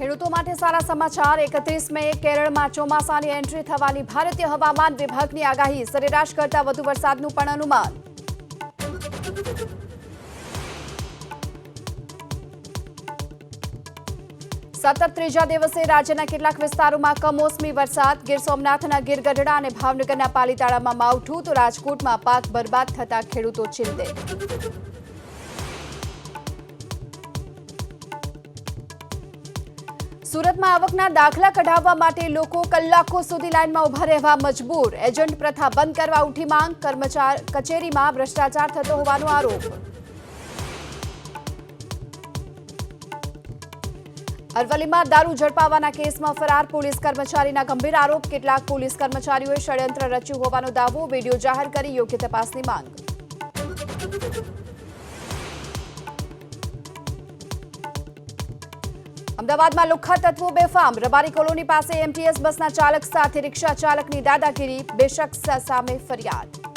ખેડૂતો માટે સારા સમાચાર 31 મે કેરળમાં ચોમાસાની એન્ટ્રી થવાની ભારતીય હવામાન વિભાગની આગાહી સરેરાશ કરતા વધુ વરસાદનું પણ અનુમાન સતત ત્રીજા દિવસે રાજ્યના કેટલાક વિસ્તારોમાં કમોસમી વરસાદ ગીર સોમનાથના ગીરગઢડા અને ભાવનગરના પાલીતાણામાં માવઠું તો રાજકોટમાં પાક બરબાદ થતા ખેડૂતો ચિંતિત સુરતમાં આવકના દાખલા કઢાવવા માટે લોકો કલાકો સુધી લાઇનમાં ઉભા રહેવા મજબૂર એજન્ટ પ્રથા બંધ કરવા ઉઠી માંગ કચેરીમાં ભ્રષ્ટાચાર થતો હોવાનો આરોપ અરવલ્લીમાં દારૂ ઝડપાવવાના કેસમાં ફરાર પોલીસ કર્મચારીના ગંભીર આરોપ કેટલાક પોલીસ કર્મચારીઓએ ષડયંત્ર રચ્યું હોવાનો દાવો વિડીયો જાહેર કરી યોગ્ય તપાસની માંગ અમદાવાદમાં લુખ્ખા તત્વો બેફામ રબારી કોલોની પાસે એમટીએસ બસના ચાલક સાથે રિક્ષા ચાલકની દાદાગીરી બે શખ્સ સામે ફરિયાદ